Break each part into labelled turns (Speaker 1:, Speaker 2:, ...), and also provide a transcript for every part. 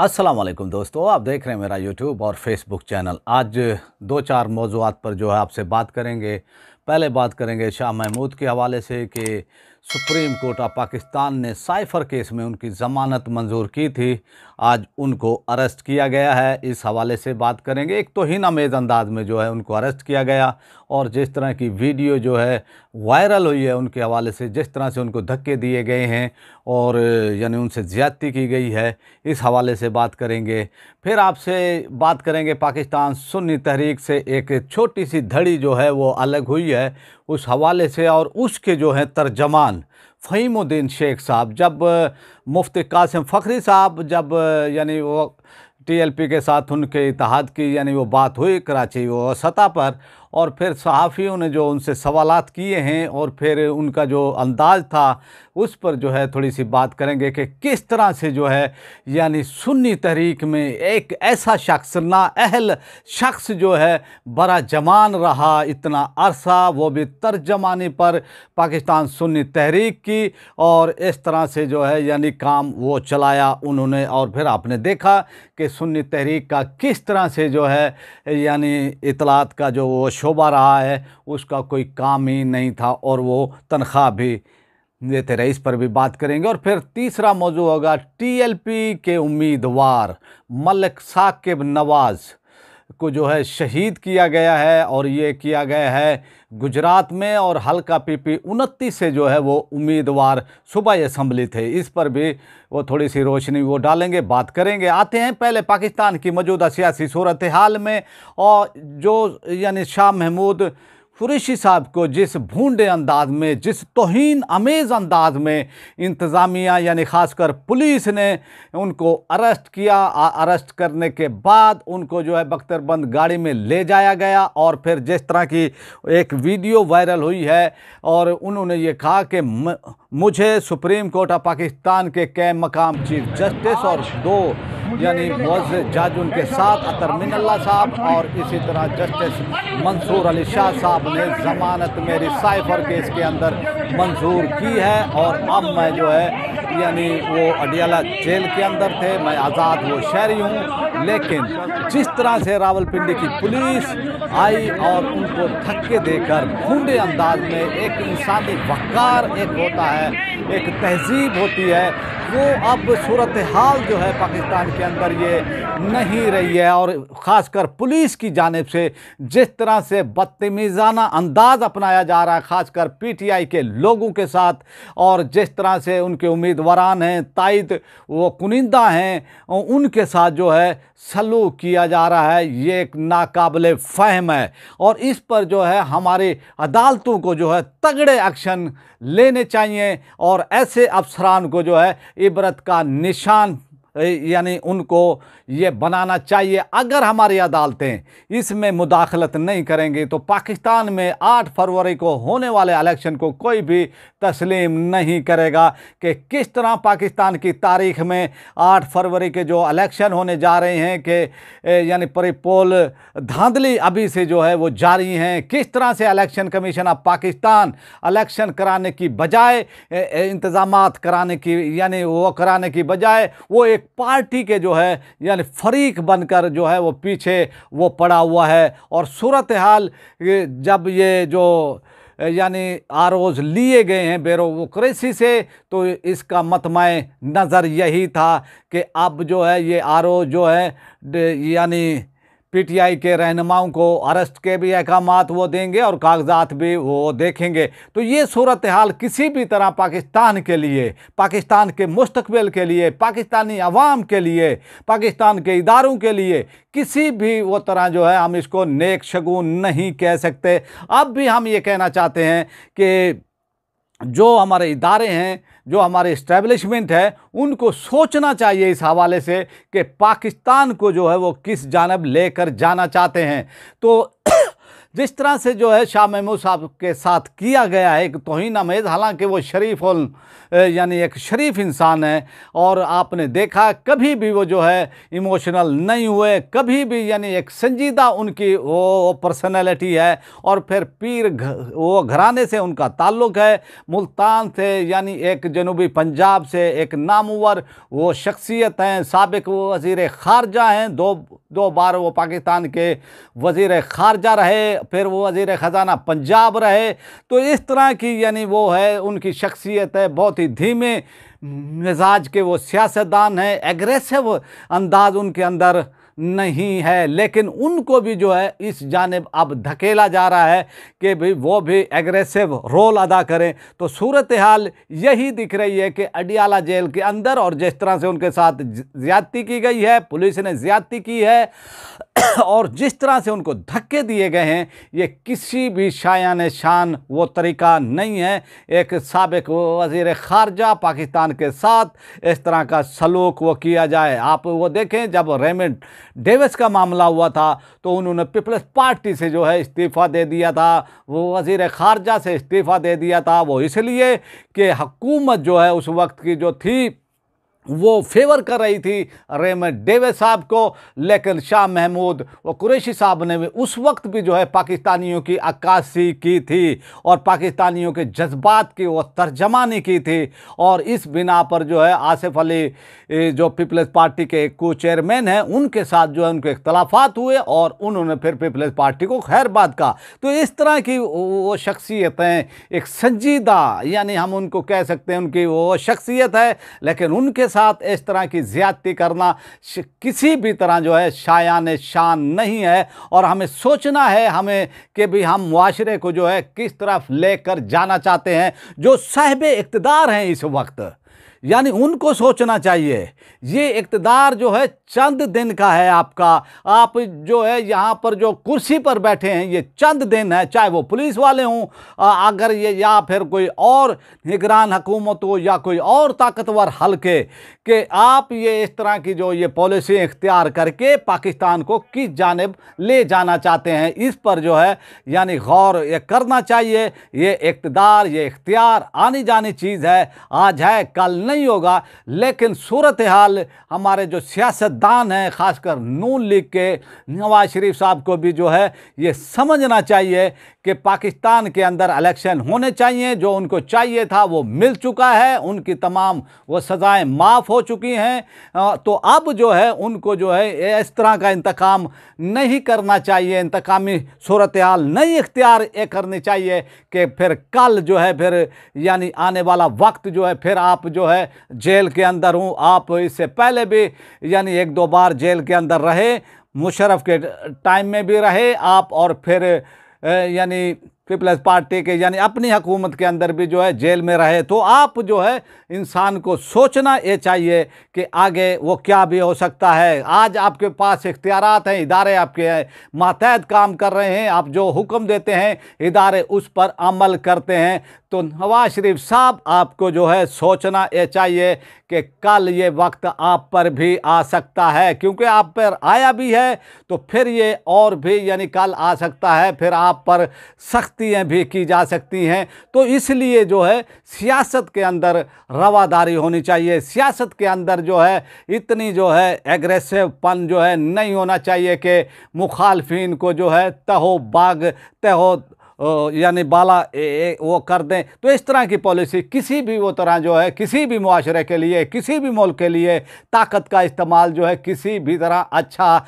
Speaker 1: अस्सलाम वालेकुम दोस्तों, आप देख रहे हैं मेरा यूट्यूब और फेसबुक चैनल। आज दो चार मौज़ूआत पर जो है आपसे बात करेंगे। पहले बात करेंगे शाह महमूद के हवाले से कि सुप्रीम कोर्ट ऑफ पाकिस्तान ने साइफ़र केस में उनकी ज़मानत मंजूर की थी, आज उनको अरेस्ट किया गया है। इस हवाले से बात करेंगे। एक तौहीन आमेज़ अंदाज में जो है उनको अरेस्ट किया गया और जिस तरह की वीडियो जो है वायरल हुई है उनके हवाले से, जिस तरह से उनको धक्के दिए गए हैं और यानी उनसे ज़्यादती की गई है, इस हवाले से बात करेंगे। फिर आपसे बात करेंगे पाकिस्तान सुन्नी तहरीक से एक छोटी सी धड़ी जो है वो अलग हुई है, उस हवाले से। और उसके जो हैं तर्जमान फ़हीमुद्दीन शेख साहब, जब मुफ्ती कासिम फ़खरी साहब जब यानी वो टीएलपी के साथ उनके इत्तेहाद की यानी वो बात हुई कराची वो सतह पर, और फिर सहाफ़ियों ने जो उनसे सवालात किए हैं और फिर उनका जो अंदाज़ था उस पर जो है थोड़ी सी बात करेंगे कि किस तरह से जो है यानी सुन्नी तहरीक में एक ऐसा शख्स, नाअहल शख्स जो है बड़ा जमान रहा इतना अरसा, वो भी तर्जमानी पर पाकिस्तान सुन्नी तहरीक की, और इस तरह से जो है यानी काम वो चलाया उन्होंने। और फिर आपने देखा कि सुन्नी तहरीक का किस तरह से जो है यानी इतलात का जो वो शोबा रहा है उसका कोई काम ही नहीं था और वो तनख्वाह भी देते रहे। इस पर भी बात करेंगे। और फिर तीसरा मौजू होगा टीएलपी के उम्मीदवार मलिक साकिब नवाज़ को जो है शहीद किया गया है, और ये किया गया है गुजरात में, और हल्का पीपी 29 से जो है वो उम्मीदवार सूबाई असम्बली थे। इस पर भी वो थोड़ी सी रोशनी वो डालेंगे, बात करेंगे। आते हैं पहले पाकिस्तान की मौजूदा सियासी सूरत हाल में, और जो यानी शाह महमूद कुरैशी साहब को जिस भूंडे अंदाज में, जिस तौहीन आमेज़ अंदाज में इंतज़ामिया यानी ख़ासकर पुलिस ने उनको अरेस्ट किया, अरेस्ट करने के बाद उनको जो है बख्तरबंद गाड़ी में ले जाया गया, और फिर जिस तरह की एक वीडियो वायरल हुई है और उन्होंने ये कहा कि मुझे सुप्रीम कोर्ट ऑफ पाकिस्तान के कै मकाम चीफ जस्टिस और दो यानी मुअज़्ज़ज़ जज उनके साथ अतर मिनल्ला साहब और इसी तरह जस्टिस मंसूर अली शाह साहब ने ज़मानत मेरी साइफ़र केस के अंदर मंजूर की है, और अब मैं जो है यानी वो अडियाला जेल के अंदर थे, मैं आज़ाद वो शहरी हूँ। लेकिन जिस तरह से रावलपिंडी की पुलिस आई और उनको धक्के देकर भूंडे अंदाज में, एक इंसानी वक़ार एक होता है, एक तहज़ीब होती है, वो अब सूरत हाल जो है पाकिस्तान के अंदर ये नहीं रही है। और ख़ासकर पुलिस की जानिब से जिस तरह से बदतमीज़ाना अंदाज़ अपनाया जा रहा है ख़ासकर पीटीआई के लोगों के साथ, और जिस तरह से उनके उम्मीदवारान हैं तायद वो कुनिंदा हैं उनके साथ जो है सलूक किया जा रहा है, ये एक नाकाबिले फ़हम है। और इस पर जो है हमारी अदालतों को जो है तगड़े एक्शन लेने चाहिए, और ऐसे अफसरान को जो है इबरत का निशान यानी उनको ये बनाना चाहिए। अगर हमारी अदालतें इसमें मुदाखलत नहीं करेंगी तो पाकिस्तान में 8 फरवरी को होने वाले इलेक्शन को कोई भी तस्लीम नहीं करेगा कि किस तरह पाकिस्तान की तारीख़ में 8 फरवरी के जो इलेक्शन होने जा रहे हैं कि यानी परिपोल धांधली अभी से जो है वो जारी हैं। किस तरह से election commission of Pakistan election कराने की बजाय, इंतज़ामात कराने की यानी वो कराने की बजाय वो एक पार्टी के जो है यानी फरीक बनकर जो है वो पीछे वो पड़ा हुआ है। और सूरत हाल जब ये जो यानी आरोज़ लिए गए हैं ब्यूरोक्रेसी से, तो इसका मतमाए नज़र यही था कि अब जो है ये आरोज़ जो है यानी पीटीआई के रहनुमाओं को अरेस्ट के भी अहकामात वो देंगे और कागजात भी वो देखेंगे। तो ये सूरत हाल किसी भी तरह पाकिस्तान के लिए, पाकिस्तान के मुस्तकबिल के लिए, पाकिस्तानी अवाम के लिए, पाकिस्तान के इदारों के लिए किसी भी वो तरह जो है हम इसको नेक शगुन नहीं कह सकते। अब भी हम ये कहना चाहते हैं कि जो हमारे इदारे हैं, जो हमारे इस्टेब्लिशमेंट है, उनको सोचना चाहिए इस हवाले से कि पाकिस्तान को जो है वो किस जानब लेकर जाना चाहते हैं। तो जिस तरह से जो है शाह महमूद साहब के साथ किया गया है एक तौहीन आमेज़, हालांकि वो यानी एक शरीफ इंसान है और आपने देखा कभी भी वो जो है इमोशनल नहीं हुए, कभी भी, यानी एक संजीदा उनकी वो पर्सनैलिटी है। और फिर वो घराने से उनका ताल्लुक़ है, मुल्तान से, यानी एक जनूबी पंजाब से एक नामवर वो शख्सियत हैं, साबिक वो वज़ीर ख़ारजा हैं, दो बार वो पाकिस्तान के वज़ीर ख़ारजा रहे, फिर वो वज़ीर ख़जाना पंजाब रहे। तो इस तरह की यानी वो है उनकी शख्सियत है, बहुत ही धीमे मिजाज के वो सियासतदान हैं, एग्रेसिव अंदाज उनके अंदर नहीं है, लेकिन उनको भी जो है इस जानिब अब धकेला जा रहा है कि भाई वो भी एग्रेसिव रोल अदा करें। तो सूरत हाल यही दिख रही है कि अडियाला जेल के अंदर और जिस तरह से उनके साथ ज़्यादती की गई है, पुलिस ने ज़्यादती की है और जिस तरह से उनको धक्के दिए गए हैं, ये किसी भी शायान शान वो तरीका नहीं है एक साबिक वज़ीर ख़ारजा पाकिस्तान के साथ इस तरह का सलूक वो किया जाए। आप वो देखें, जब रेमंड डेविस का मामला हुआ था तो उन्होंने पीपल्स पार्टी से जो है इस्तीफ़ा दे दिया था, वो वज़ीर ख़ारजा से इस्तीफ़ा दे दिया था, वो इसलिए कि हुकूमत जो है उस वक्त की जो थी वो फेवर कर रही थी रेमंड डेविस साहब को। लेकिन शाह महमूद व कुरैशी साहब ने भी उस वक्त भी जो है पाकिस्तानियों की अक्कासी की थी और पाकिस्तानियों के जज्बात की वो तर्जमानी की थी। और इस बिना पर जो है आसिफ अली जो पीपल्स पार्टी के को चेयरमैन हैं, उनके साथ जो है उनके इख्तलाफात हुए और उन्होंने फिर पीपल्स पार्टी को खैरबाद कहा। तो इस तरह की वो शख्सियतें एक संजीदा, यानी हम उनको कह सकते हैं उनकी वो शख्सियत है, लेकिन उनके साथ इस तरह की ज़्यादती करना किसी भी तरह जो है शायान शान नहीं है। और हमें सोचना है हमें कि भी हम मुआशरे को जो है किस तरफ लेकर जाना चाहते हैं। जो साहिब इक़्तिदार हैं इस वक्त, यानी उनको सोचना चाहिए। ये इक़्तिदार जो है चंद दिन का है आपका, आप जो है यहाँ पर जो कुर्सी पर बैठे हैं ये चंद दिन है, चाहे वो पुलिस वाले हों अगर ये, या फिर कोई और निगरान हुकूमत हो या कोई और ताकतवर हल्के, कि आप ये इस तरह की जो ये पॉलिसी इख्तियार करके पाकिस्तान को किस जानिब ले जाना चाहते हैं, इस पर जो है यानी गौर ये करना चाहिए। ये इक़्तिदार, ये इख्तियार आनी जानी चीज़ है, आज है कल नहीं होगा। लेकिन सूरत हाल हमारे जो सियासतदान हैं, ख़ासकर नून लीग के नवाज शरीफ साहब को भी जो है ये समझना चाहिए कि पाकिस्तान के अंदर इलेक्शन होने चाहिए। जो उनको चाहिए था वो मिल चुका है, उनकी तमाम वो सज़ाएं माफ़ हो चुकी हैं। तो अब जो है उनको जो है इस तरह का इंतकाम नहीं करना चाहिए, इंतकामी सूरत हाल नहीं इख्तियार करनी चाहिए कि फिर कल जो है फिर यानी आने वाला वक्त जो है फिर आप जो है जेल के अंदर हूँ। आप इससे पहले भी यानी एक दो बार जेल के अंदर रहे, मुशर्रफ के टाइम में भी रहे आप, और फिर यानी पीपल्स पार्टी के यानी अपनी हुकूमत के अंदर भी जो है जेल में रहे। तो आप जो है इंसान को सोचना ये चाहिए कि आगे वो क्या भी हो सकता है। आज आपके पास इख्तियारात हैं, इदारे आपके मातहत काम कर रहे हैं, आप जो हुक्म देते हैं इदारे उस पर अमल करते हैं। तो नवाज शरीफ साहब आपको जो है सोचना ये चाहिए कि कल ये वक्त आप पर भी आ सकता है, क्योंकि आप पर आया भी है तो फिर ये और भी यानी कल आ सकता है, फिर आप पर सख्तियाँ भी की जा सकती हैं। तो इसलिए जो है सियासत के अंदर रवादारी होनी चाहिए, सियासत के अंदर जो है इतनी जो है एग्रेसिव पन जो है नहीं होना चाहिए कि मुखालफिन को जो है तहो बाग तहो यानी बाला वो कर दें। तो इस तरह की पॉलिसी किसी भी वो तरह जो है किसी भी मुआशरे के लिए, किसी भी मुल्क के लिए ताकत का इस्तेमाल जो है किसी भी तरह अच्छा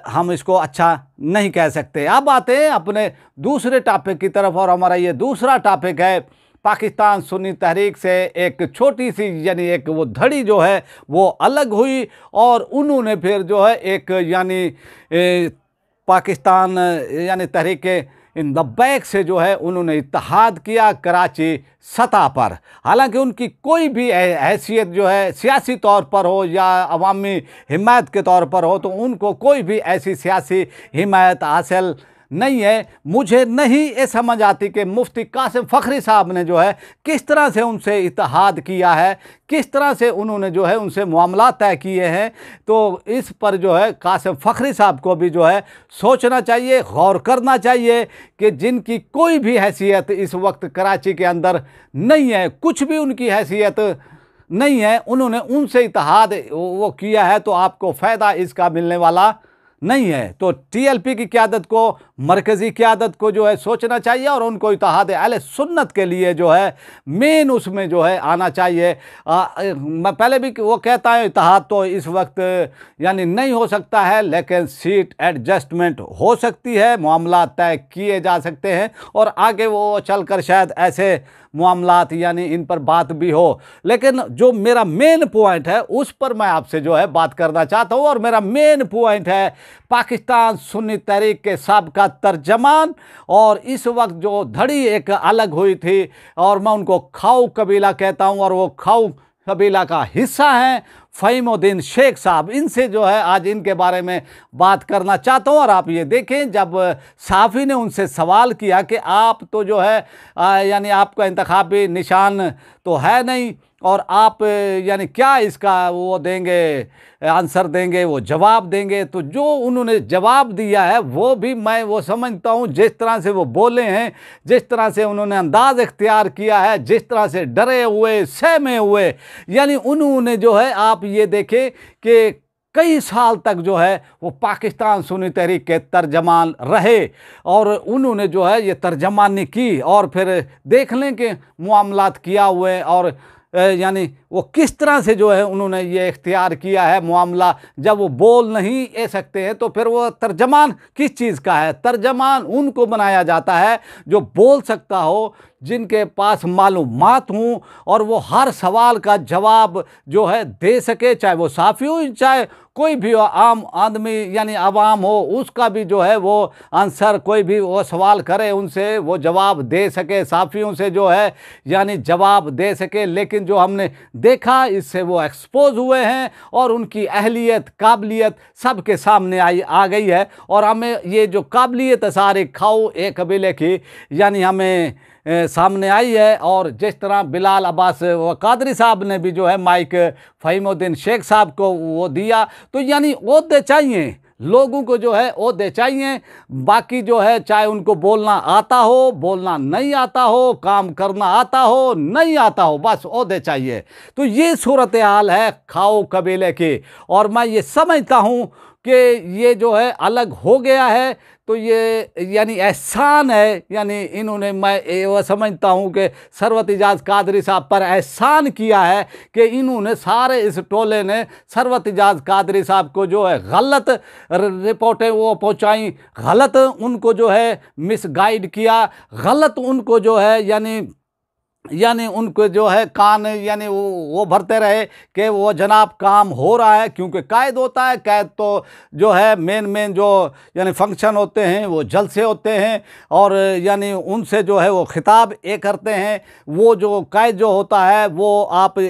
Speaker 1: हम इसको अच्छा नहीं कह सकते। अब आते हैं अपने दूसरे टॉपिक की तरफ, और हमारा ये दूसरा टॉपिक है पाकिस्तान सुन्नी तहरीक से एक छोटी सी यानी एक वो धड़ी जो है वो अलग हुई और उन्होंने फिर जो है एक यानी पाकिस्तान यानी तहरीक इन लब्बैक से जो है उन्होंने इत्तेहाद किया कराची सतह पर। हालांकि उनकी कोई भी हैसियत जो है सियासी तौर पर हो या अवामी हिमायत के तौर पर हो, तो उनको कोई भी ऐसी सियासी हिमायत हासिल नहीं है। मुझे नहीं ये समझ आती कि मुफ्ती कासिम फ़खरी साहब ने जो है किस तरह से उनसे इत्तेहाद किया है, किस तरह से उन्होंने जो है उनसे मामला तय किए हैं। तो इस पर जो है कासिम फ़खरी साहब को भी जो है सोचना चाहिए, गौर करना चाहिए कि जिनकी कोई भी हैसियत इस वक्त कराची के अंदर नहीं है, कुछ भी उनकी हैसियत नहीं है, उन्होंने उनसे इत्तेहाद वो किया है, तो आपको फ़ायदा इसका मिलने वाला नहीं है। तो टीएलपी की क़यादत को, मरकज़ी क़यादत को जो है सोचना चाहिए और उनको इत्तेहाद अहले सुन्नत के लिए जो है मेन उसमें जो है आना चाहिए। मैं पहले भी वो कहता है इत्तेहाद तो इस वक्त यानी नहीं हो सकता है, लेकिन सीट एडजस्टमेंट हो सकती है, मामला तय किए जा सकते हैं और आगे वो चलकर शायद ऐसे मामलात यानी इन पर बात भी हो। लेकिन जो मेरा मेन पॉइंट है उस पर मैं आपसे जो है बात करना चाहता हूँ, और मेरा मेन पॉइंट है पाकिस्तान सुन्नी तहरीक के साबका तर्जमान, और इस वक्त जो धड़ी एक अलग हुई थी, और मैं उनको खाऊ कबीला कहता हूँ और वो खाऊ कबीला का हिस्सा हैं फ़हीमुद्दीन शेख साहब। इनसे जो है आज इनके बारे में बात करना चाहता हूँ। और आप ये देखें, जब साफ़ी ने उनसे सवाल किया कि आप तो जो है यानी आपका इंतखाबी निशान तो है नहीं, और आप यानी क्या इसका वो देंगे, आंसर देंगे, वो जवाब देंगे, तो जो उन्होंने जवाब दिया है वो भी मैं वो समझता हूँ, जिस तरह से वो बोले हैं, जिस तरह से उन्होंने अंदाज़ इख्तियार किया है, जिस तरह से डरे हुए, सहमे हुए, यानी उन्होंने जो है आप ये देखें कि कई साल तक जो है वो पाकिस्तान सुन्नी तहरीक के तर्जमान रहे, और उन्होंने जो है ये तर्जमानी की, और फिर देख लें कि मामलात किया हुए, और यानी वो किस तरह से जो है उन्होंने ये इख्तियार किया है मामला। जब वो बोल नहीं ए सकते हैं तो फिर वो तर्जमान किस चीज़ का है? तर्जमान उनको बनाया जाता है जो बोल सकता हो, जिनके पास मालूमात हों, और वो हर सवाल का जवाब जो है दे सके, चाहे वो साफ़ी हो, चाहे कोई भी आम आदमी यानी आवाम हो, उसका भी जो है वो आंसर, कोई भी वो सवाल करे उनसे वो जवाब दे सके, साफ़ियों से जो है यानी जवाब दे सके। लेकिन जो हमने देखा, इससे वो एक्सपोज हुए हैं और उनकी अहलियत, काबिलियत सबके सामने आ गई है। और हमें ये जो काबिलियत सारे खाओ एक कबीले की यानी हमें सामने आई है। और जिस तरह बिलाल अब्बास कादरी साहब ने भी जो है माइक फ़हीमुद्दीन शेख साहब को वो दिया, तो यानी ओहदे चाहिए, लोगों को जो है ओहदे चाहिए। बाकी जो है चाहे उनको बोलना आता हो, बोलना नहीं आता हो, काम करना आता हो, नहीं आता हो, बस ओहदे चाहिए। तो ये सूरत हाल है खाओ कबीले की। और मैं ये समझता हूँ कि ये जो है अलग हो गया है, तो ये यानी एहसान है, यानी इन्होंने, मैं वो समझता हूँ कि सरवत इजाज़ कादरी साहब पर एहसान किया है कि इन्होंने सारे इस टोले ने सरवत इजाज़ कादरी साहब को जो है गलत रिपोर्टें वो पहुँचाई, गलत उनको जो है मिसगाइड किया, गलत उनको जो है यानी उनको जो है कान यानी वो भरते रहे कि वो जनाब काम हो रहा है। क्योंकि कैद होता है, कैद तो जो है मेन जो यानी फंक्शन होते हैं, वो जलसे होते हैं, और यानी उनसे जो है वो खिताब ये करते हैं। वो जो कैद जो होता है वो आप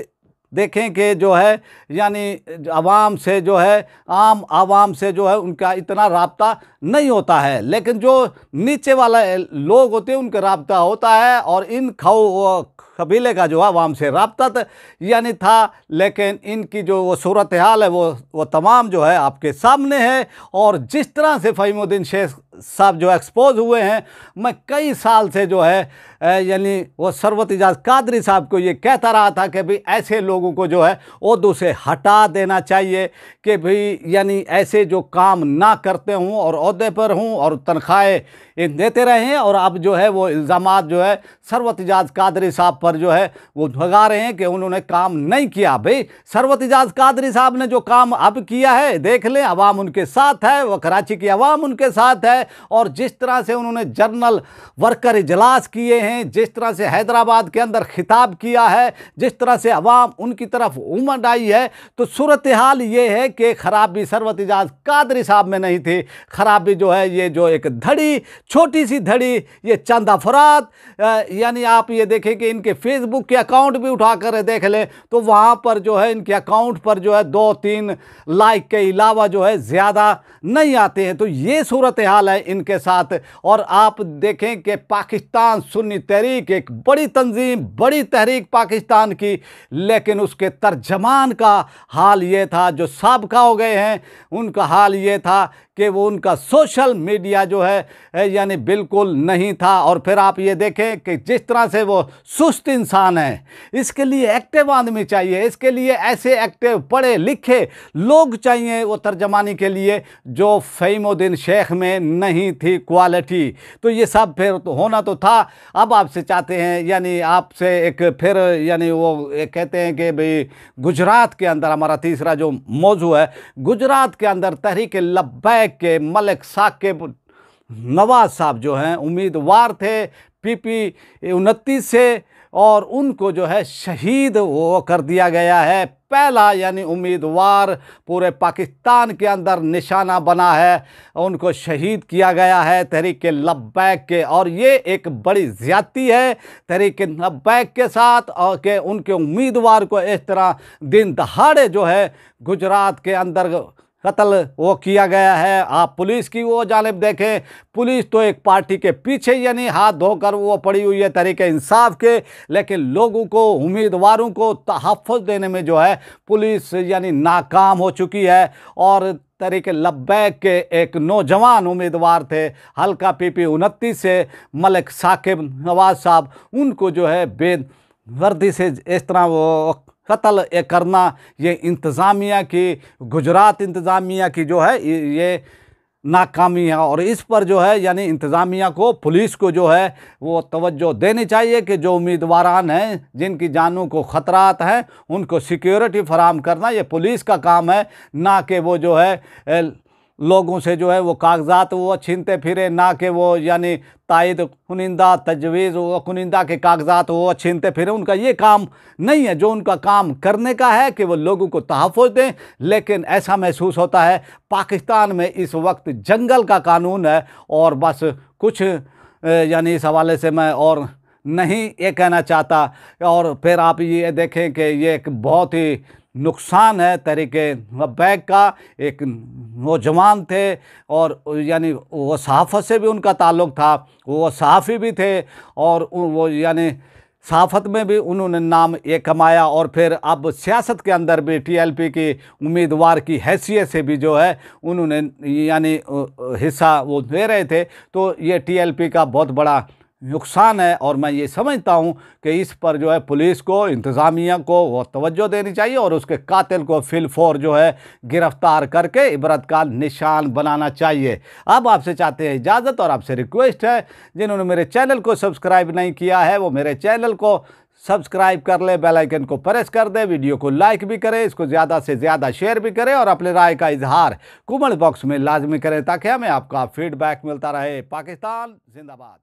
Speaker 1: देखें कि जो है यानी आवाम से जो है, आम आवाम से जो है उनका इतना राब्ता नहीं होता है, लेकिन जो नीचे वाले लोग होते हैं उनका राब्ता होता है। और इन खाओ कबीले का जो आवाम से राब्ता यानी था, लेकिन इनकी जो वो सूरत हाल है वो तमाम जो है आपके सामने है। और जिस तरह से फ़हीमुद्दीन शेख साहब जो एक्सपोज हुए हैं, मैं कई साल से जो है यानी वो सरवत इजाज़ कादरी साहब को ये कहता रहा था कि भाई ऐसे लोगों को जो है ओहदों से हटा देना चाहिए, कि भाई यानी ऐसे जो काम ना करते हों और ओहदे पर हों और तनख्वाहें देते रहें। और अब जो है वो इल्ज़ामात जो है सरवत इजाज़ कादरी साहब पर जो है वो भगा रहे हैं कि उन्होंने काम नहीं किया। भाई सरवत इजाज़ कादरी साहब ने जो काम अब किया है देख लें, अवाम उनके साथ है, वो कराची की अवाम उनके साथ है। और जिस तरह से उन्होंने जर्नल वर्कर इजलास किए हैं, जिस तरह से हैदराबाद के अंदर खिताब किया है, जिस तरह से अवाम उनकी तरफ उमड़ आई है, तो सूरत हाल ये है कि ख़राबी सरवत इजाज़ कादरी साहब में नहीं थी, ख़राबी जो है ये जो एक धड़ी, छोटी सी धड़ी, ये चंद अफराद, यानी आप ये देखें कि इनके फेसबुक के अकाउंट भी उठा कर देख लें तो वहाँ पर जो है इनके अकाउंट पर जो है 2-3 लाइक के अलावा जो है ज़्यादा नहीं आते हैं। तो ये सूरत हाल है इनके साथ। और आप देखें कि पाकिस्तान सुन्नी तहरीक एक बड़ी तंजीम, बड़ी तहरीक पाकिस्तान की, लेकिन उसके तर्जमान का हाल ये था, जो साबका हो गए हैं उनका हाल ये था कि वो उनका सोशल मीडिया जो है यानी बिल्कुल नहीं था। और फिर आप ये देखें कि जिस तरह से वो सुस्त इंसान है, इसके लिए एक्टिव आदमी चाहिए, इसके लिए ऐसे एक्टिव पढ़े लिखे लोग चाहिए वो तर्जमानी के लिए, जो फ़हीमुद्दीन शेख में नहीं थी क्वालिटी। तो ये सब फिर तो होना तो था। अब आपसे चाहते हैं यानी आपसे एक फिर यानी वो कहते हैं कि भाई गुजरात के अंदर हमारा तीसरा जो मौजू है, गुजरात के अंदर तहरीक लब्बैक के मलिक साकिब नवाज साहब जो हैं उम्मीदवार थे PP 29 से, और उनको जो है शहीद वो कर दिया गया है। पहला यानी उम्मीदवार पूरे पाकिस्तान के अंदर निशाना बना है, उनको शहीद किया गया है तहरीक लब्बैक के। और ये एक बड़ी ज़्यादती है तहरीक लब्बैक के साथ, और कि उनके उम्मीदवार को इस तरह दिन दहाड़े जो है गुजरात के अंदर कत्ल वो किया गया है। आप पुलिस की वो जानिब देखें, पुलिस तो एक पार्टी के पीछे यानी हाथ धोकर वो पड़ी हुई है तहरीक इंसाफ के, लेकिन लोगों को, उम्मीदवारों को तहफ़्फ़ुज़ देने में जो है पुलिस यानी नाकाम हो चुकी है। और तहरीक लब्बैक के एक नौजवान उम्मीदवार थे हल्का PP 29 से मलिक साकिब नवाज साहब, उनको जो है बेवर्दी से इस तरह वो कत्ल करना, ये इंतज़ामिया की, गुजरात इंतज़ामिया की जो है ये नाकामी है। और इस पर जो है यानी इंतज़ामिया को, पुलिस को जो है वो तवज्जो देनी चाहिए कि जो उम्मीदवारान हैं जिनकी जानों को ख़तरात हैं उनको सिक्योरिटी फराहम करना ये पुलिस का काम है, ना कि वो जो है लोगों से जो है वो कागजात वो छीनते फिरे, ना कि वो यानी तायद कुनिंदा, तजवीज़ व कुनिंदा के कागजात वो छीनते फिरे। उनका ये काम नहीं है। जो उनका काम करने का है कि वो लोगों को तहफ़्फ़ुज़ दें। लेकिन ऐसा महसूस होता है पाकिस्तान में इस वक्त जंगल का कानून है, और बस कुछ यानी इस हवाले से मैं और नहीं ये कहना चाहता। और फिर आप ये देखें कि ये एक बहुत ही नुकसान है तहरीक लब्बैक का। एक नौजवान थे और यानी वो सहाफ़त से भी उनका ताल्लुक़ था, वो सहाफ़ी भी थे, और वो यानी सहाफ़त में भी उन्होंने नाम ये कमाया। और फिर अब सियासत के अंदर भी TLP की उम्मीदवार की हैसियत से भी जो है उन्होंने यानी हिस्सा वो दे रहे थे। तो ये TLP का बहुत बड़ा नुकसान है। और मैं ये समझता हूँ कि इस पर जो है पुलिस को, इंतज़ामिया को वो तवज्जो देनी चाहिए, और उसके कातिल को फिलफौर जो है गिरफ़्तार करके इबरत का निशान बनाना चाहिए। अब आपसे चाहते हैं इजाज़त, और आपसे रिक्वेस्ट है जिन्होंने मेरे चैनल को सब्सक्राइब नहीं किया है वो मेरे चैनल को सब्सक्राइब कर ले, बेल आइकन को प्रेस कर दे, वीडियो को लाइक भी करें, इसको ज़्यादा से ज़्यादा शेयर भी करें, और अपने राय का इजहार कमेंट बॉक्स में लाजमी करें ताकि हमें आपका फीडबैक मिलता रहे। पाकिस्तान जिंदाबाद।